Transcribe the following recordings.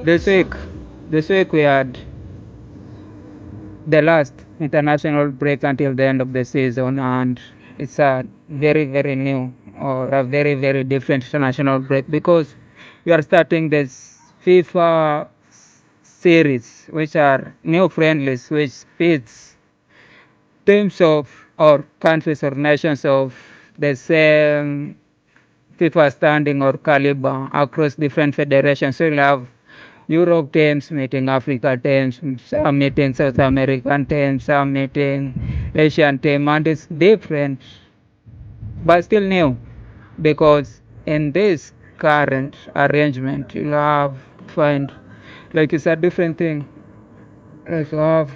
This week, this week we had the last international break until the end of the season, and it's a very, very new or a very, very different international break because we are starting this FIFA series, which are new friendlies, which pits teams of or countries or nations of the same FIFA standing or caliber across different federations. So you'll have Europe teams meeting Africa teams, some meeting South American teams, some meeting Asian team, and it's different, but still new, because in this current arrangement, you have find like it's a different thing. Like you have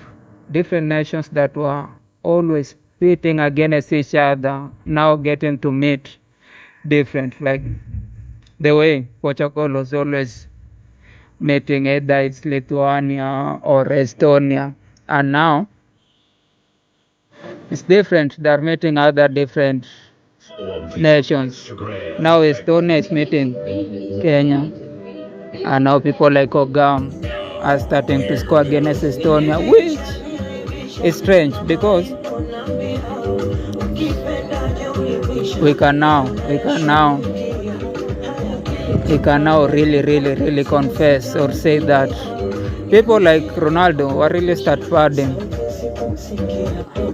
different nations that were always pitting against each other, now getting to meet different, like the way Portugal was always meeting either it's Lithuania or Estonia, and now it's different. They're meeting other different nations. Now Estonia is meeting Kenya, and now people like Ogam are starting to score against Estonia, which is strange because we can now really confess or say that people like Ronaldo will really start fighting,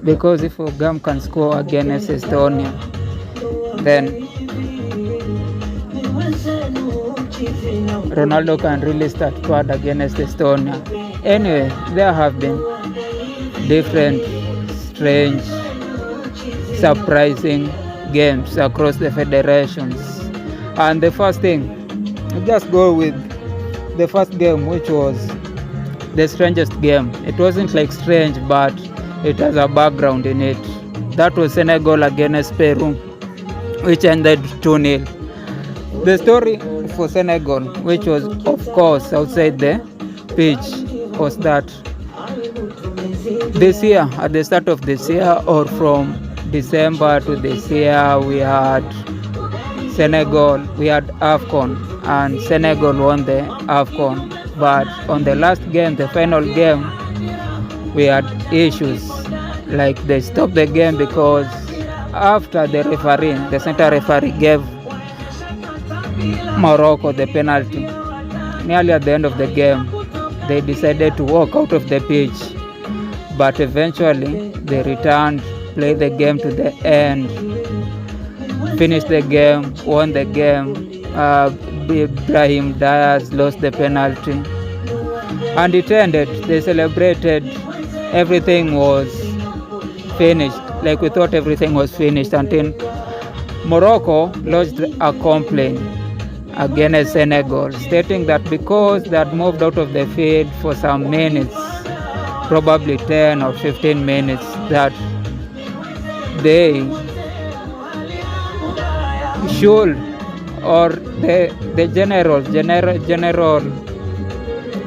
because if Ogam can score against Estonia, then Ronaldo can really start fight against Estonia. Anyway, there have been different, strange, surprising games across the federations. And the first thing, let's just go with the first game, which was the strangest game. It wasn't like strange, but it has a background in it. That was Senegal against Peru, which ended 2-0. The story for Senegal, which was of course outside the pitch, was that this year, at the start of this year, or from December to this year, we had AFCON, and Senegal won the AFCON. But on the last game, the final game, we had issues. Like they stopped the game because after the center referee gave Morocco the penalty, nearly at the end of the game, they decided to walk out of the pitch. But eventually, they returned, played the game to the end, finished the game, won the game. Brahim Diaz lost the penalty, and it ended. They celebrated. Everything was finished. Like we thought everything was finished until Morocco lodged a complaint against Senegal, stating that because they had moved out of the field for some minutes, probably 10 or 15 minutes, that they should, or the general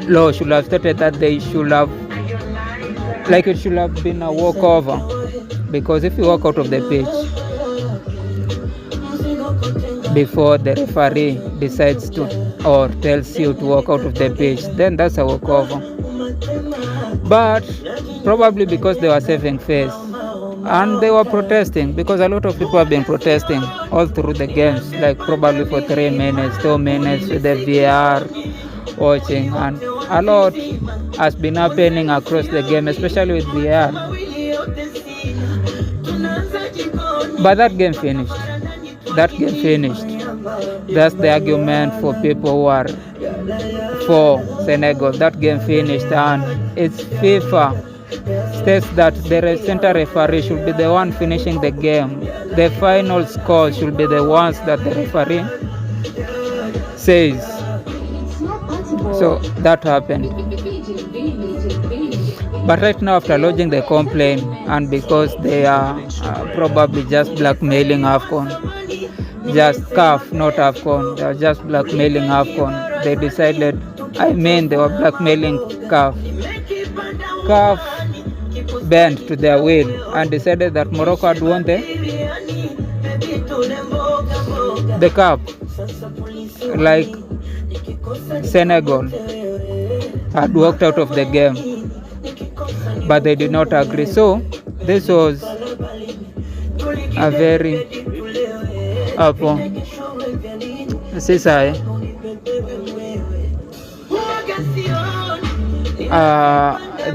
law should have stated that they should have, like it should have been a walkover, because if you walk out of the pitch before the referee decides to or tells you to walk out of the pitch, then that's a walkover. But probably because they were saving face and they were protesting, because a lot of people have been protesting all through the games, like probably for 3 minutes, 2 minutes with the VR watching, and a lot has been happening across the game, especially with VR. But that game finished. That's the argument for people who are for Senegal. That game finished, and it's FIFA states that the center referee should be the one finishing the game. The final score should be the ones that the referee says. So that happened. But right now, after lodging the complaint, and because they are probably just blackmailing AFCON, just CAF, not AFCON, they are just blackmailing AFCON, they decided, they were blackmailing CAF. CAF bent to their will and decided that Morocco had won the cup, like Senegal. had walked out of the game, but they did not agree. So this was a very hapo sisa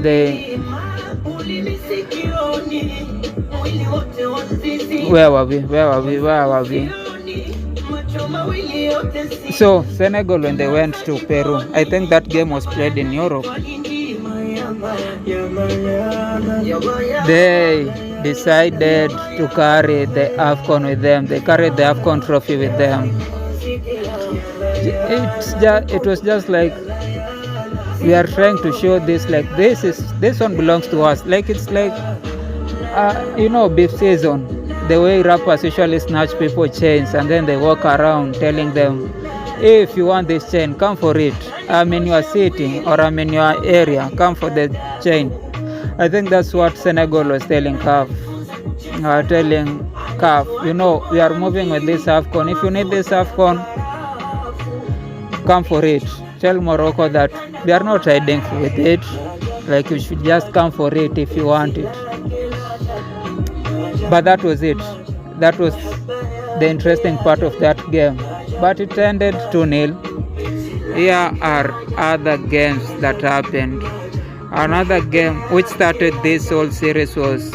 the where were we? So Senegal, when they went to Peru, I think that game was played in Europe. They decided to carry the AFCON with them. They carried the AFCON trophy with them. It was just like we are trying to show this, like this one belongs to us. Like it's like beef season, the way rappers usually snatch people chains and then they walk around telling them, if you want this chain, come for it. I'm in your city or I'm in your area, come for the chain. I think that's what Senegal was telling CAF. We are moving with this AFCON. If you need this AFCON, come for it. Tell Morocco that we are not hiding with it. Like, you should just come for it if you want it. But that was it. That was the interesting part of that game. But it ended 2-0. Here are other games that happened. Another game which started this whole series was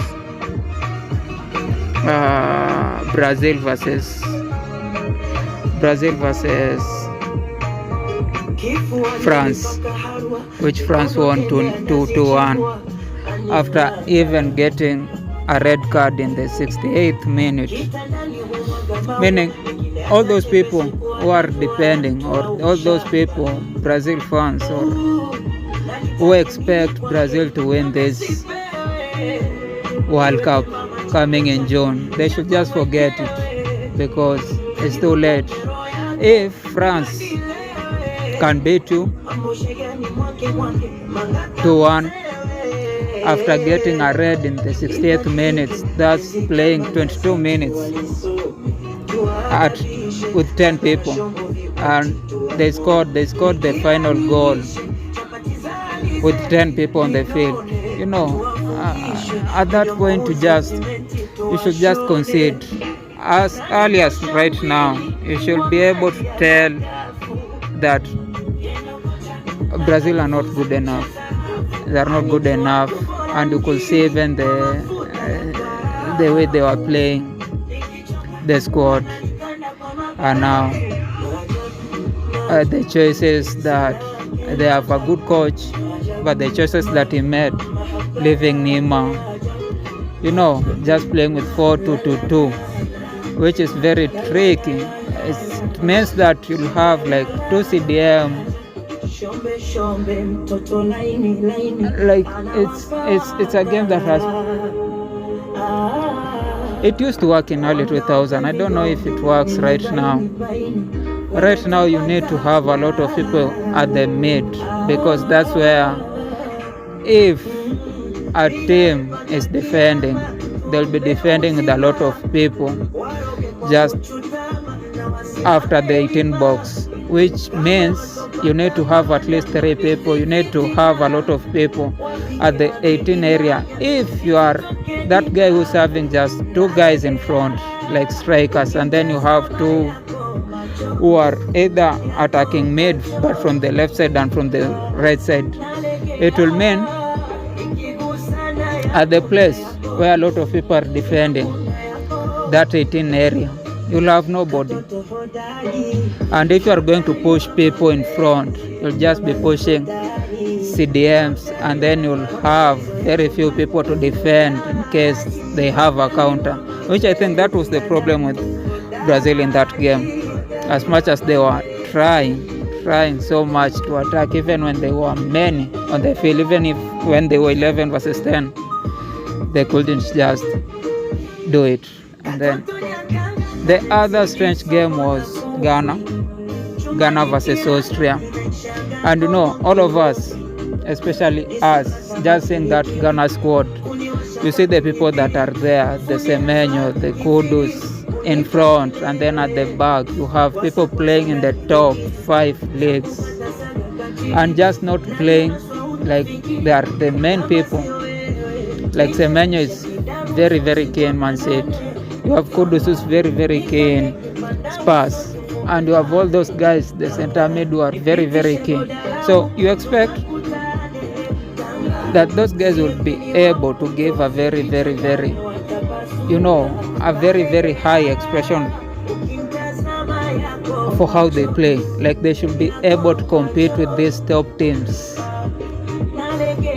Brazil versus France, which France won 2-1 after even getting a red card in the 68th minute. Meaning, all those people who are depending, or all those people, Brazil fans, or who expect Brazil to win this World Cup coming in June, they should just forget it, because it's too late. If France can beat you 2-1 after getting a red in the 60th minutes, that's playing 22 minutes with 10 people, and they scored the final goal with 10 people on the field. At that point, you should just concede. As early as right now, you should be able to tell that Brazil are not good enough. They are not good enough, and you could see even the way they were playing, the squad, and now the choices that they have a good coach, but the choices that he made, leaving Neymar, just playing with 4-2-2-2, which is very tricky. It means that you'll have like 2 CDM. Like it's a game that it used to work in early 2000. I don't know if it works right now. Right now you need to have a lot of people at the mid, because that's where, if a team is defending, they'll be defending with a lot of people just after the 18 box, which means you need to have at least 3 people. You need to have a lot of people at the 18 area. If you are that guy who's having just 2 guys in front, like strikers, and then you have 2 who are either attacking mid, but from the left side and from the right side, it will mean at the place where a lot of people are defending that 18 area, you'll have nobody. And if you are going to push people in front, you'll just be pushing CDMs, and then you'll have very few people to defend in case they have a counter, which I think that was the problem with Brazil in that game. As much as they were trying so much to attack, even when they were many on the field, even if when they were 11 versus 10, they couldn't just do it. And then the other strange game was Ghana versus Austria. And all of us, especially us, just seeing that Ghana squad, you see the people that are there, the Semenyo, the Kudus in front, and then at the back you have people playing in the top 5 leagues. and just not playing like they are the main people. Like Semenyo is very, very keen Man City. You have Kudus who's very, very keen Spurs. And you have all those guys, the center mid, who are very, very keen. So you expect that those guys will be able to give a very, very, very, a very, very high expression for how they play. Like they should be able to compete with these top teams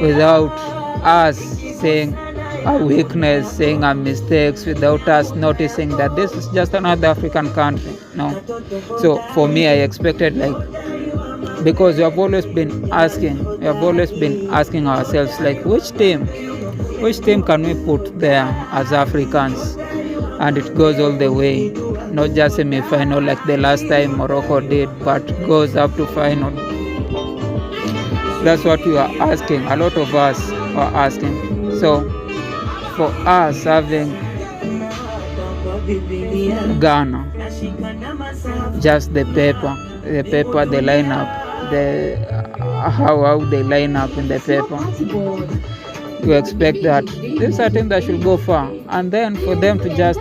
without us saying our weakness, saying our mistakes, without us noticing that this is just another African country. No. So for me, I expected, like, because we have always been asking ourselves, like, which team can we put there as Africans? And it goes all the way, not just semi-final like the last time Morocco did, but goes up to final. That's what we are asking. A lot of us are asking. So for us having Ghana, just the paper, the lineup, how they line up in the paper, you expect that this is a team that should go far, and then for them to just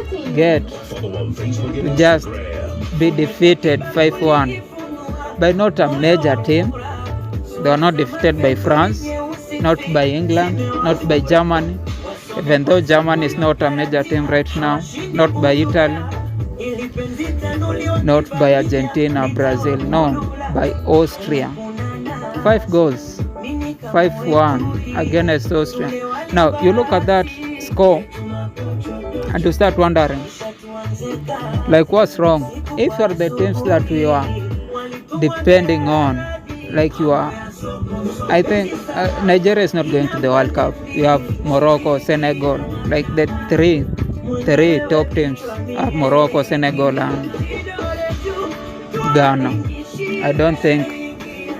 be defeated 5-1 by not a major team. They were not defeated by France, not by England, not by Germany, even though Germany is not a major team right now, not by Italy, not by Argentina, Brazil, no, by Austria. 5 goals, 5-1 against Austria. Now you look at that score and you start wondering, like, what's wrong? If you are the teams that we are depending on, like you are, I think Nigeria is not going to the World Cup. You have Morocco, Senegal, like the three top teams are Morocco, Senegal, and Ghana. I don't think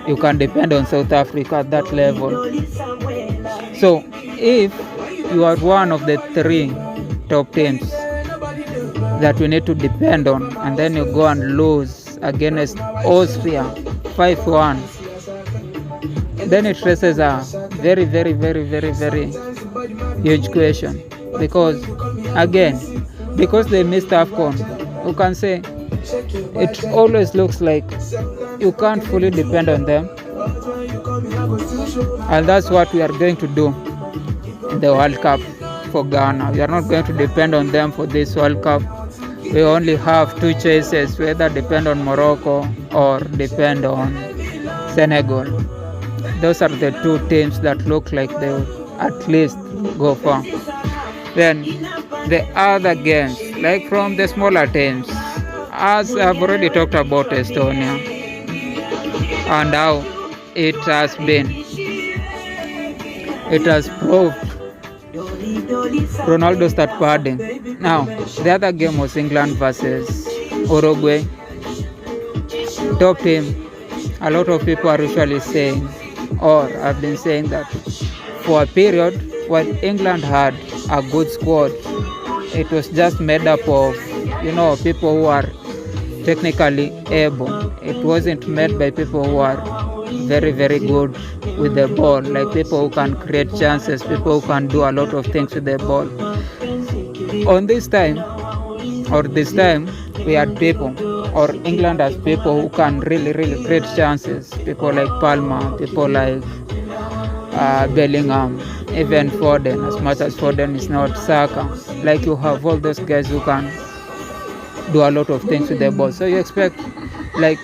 you can depend on South Africa at that level. So if you are one of the 3 top teams that we need to depend on, and then you go and lose against Austria 5-1, then it raises a very, very, very, very, very huge question. Because they missed AFCON, you can say it always looks like you can't fully depend on them, and that's what we are going to do in the World Cup for Ghana. We are not going to depend on them for this World Cup. We only have 2 choices, whether depend on Morocco or depend on Senegal. Those are the 2 teams that look like they will at least go far. Then the other games, like from the smaller teams, as I've already talked about Estonia and how it has proved Ronaldo start padding. Now the other game was England versus Uruguay. Top team. A lot of people are usually saying, or have been saying, that for a period when England had a good squad, it was just made up of people who are technically able. It wasn't made by people who are very, very good with the ball, like people who can create chances, people who can do a lot of things with the ball. This time, we had people, or England has people who can really, really create chances. People like Palmer, people like Bellingham, even Foden, as much as Foden is not Saka. Like, you have all those guys who can do a lot of things with the ball. So you expect, like,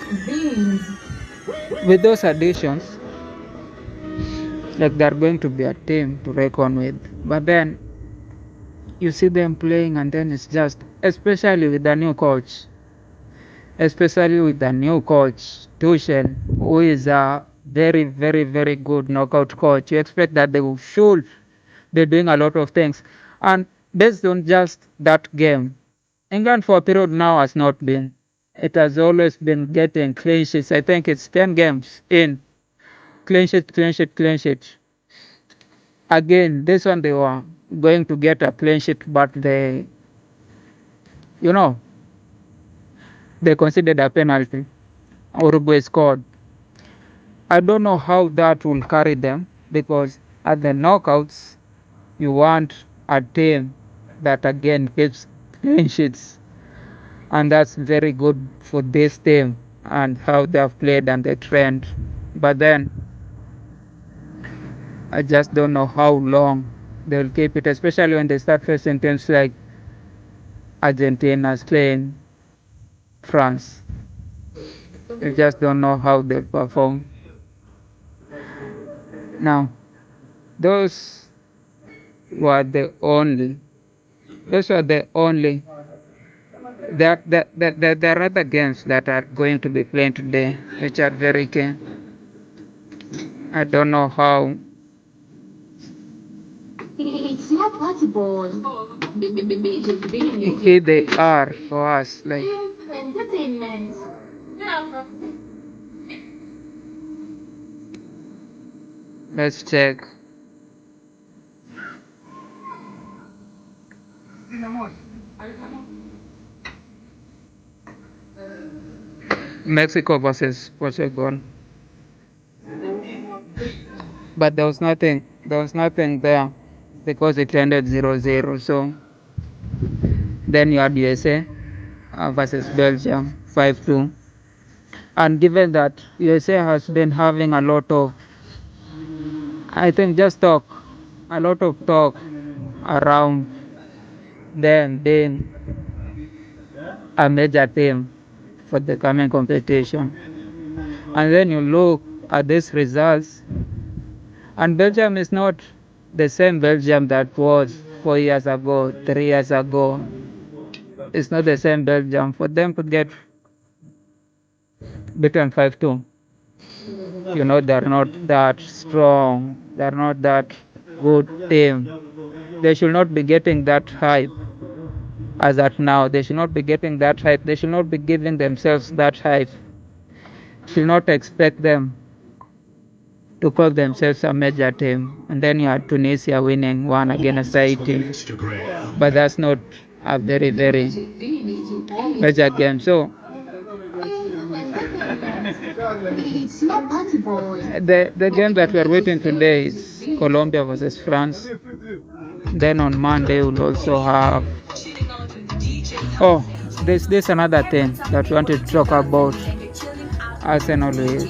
with those additions, like, they're going to be a team to reckon with. But then you see them playing, and then it's just, especially with the new coach, Tuchel, who is a very, very, very good knockout coach. You expect that they should be doing a lot of things. And based on just that game, England for a period now has not been. It has always been getting clean sheets. I think it's 10 games in. Clean sheet. Again, this one they were going to get a clean sheet, but they considered a penalty. Uruguay scored. I don't know how that will carry them, because at the knockouts you want a team that again keeps clean sheets, and that's very good for this team and how they have played and the trend. But then I just don't know how long they'll keep it, especially when they start facing teams like Argentina, Spain, France. You just don't know how they'll perform. Now, those were the only, those were the only, there are other games that are going to be playing today, which are very key. I don't know how. It's not possible. Here they are for us, like Entertainment. let's check. Mexico versus Portugal, but there was nothing there because it ended 0-0. So then you had USA versus Belgium 5-2, and given that USA has been having a lot of, I think, just talk, a lot of talk around them being a major team for the coming competition. And then you look at these results, and Belgium is not the same Belgium that was 4 years ago, 3 years ago. It's not the same Belgium. For them to get beaten 5-2, they're not that strong, they're not that good team. They should not be getting that hype as at now. They should not be getting that hype. They should not be giving themselves that hype. Should not expect them to call themselves a major team. And then you had Tunisia winning one against Haiti. But that's not a very, very major game. So It's not possible. the game that we're waiting today is Colombia versus France. Then on Monday we'll also have, oh, this another thing that we wanted to talk about. Arsenal with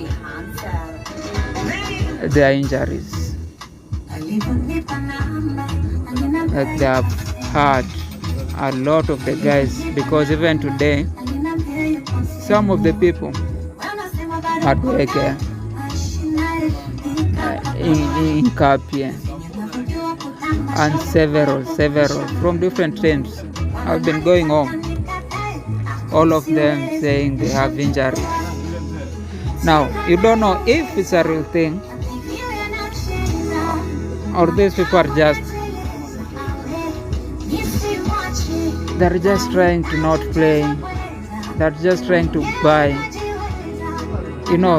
their injuries. Like they have had a lot of the guys, because even today some of the people at work in CAF and several from different teams have been going home, all of them saying they have injuries. Now you don't know if it's a real thing or these people are just, they're just trying to not play, they're just trying to buy,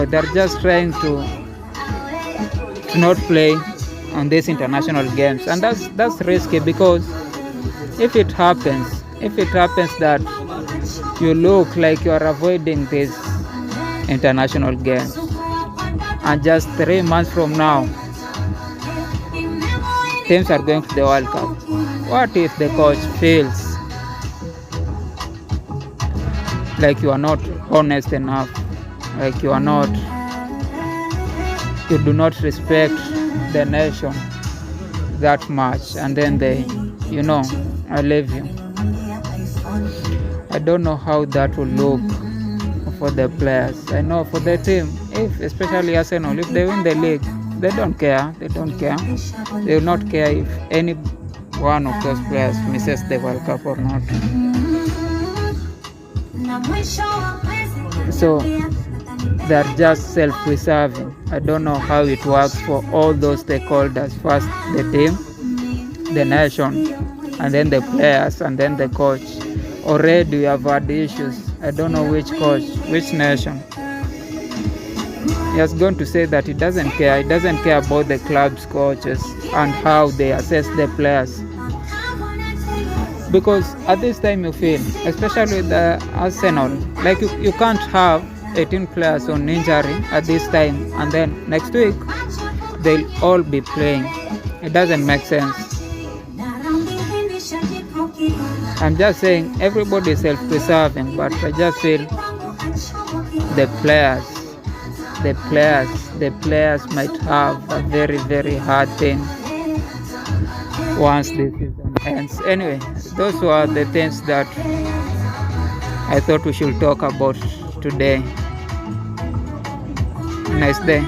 they're just trying to not play on these international games. And that's risky, because if it happens that you look like you are avoiding these international games, and just 3 months from now teams are going to the World Cup, what if the coach feels like you are not honest enough, like you do not respect the nation that much, and then they I leave you? I don't know how that will look for the players. I know for the team, if especially Arsenal, if they win the league, they don't care. They will not care if any one of those players misses the World Cup or not. So they're just self-preserving. I don't know how it works for all those stakeholders. First the team, the nation, and then the players, and then the coach. Already we have had issues. I don't know which coach, which nation. He has gone to say that he doesn't care. He doesn't care about the club's coaches and how they assess the players. Because at this time you feel, especially with the Arsenal, like you can't have 18 players on injury at this time, and then next week they'll all be playing. It doesn't make sense. I'm just saying everybody is self-preserving, but I just feel the players might have a very, very hard thing once this season ends. Anyway, those were the things that I thought we should talk about today. Nice day.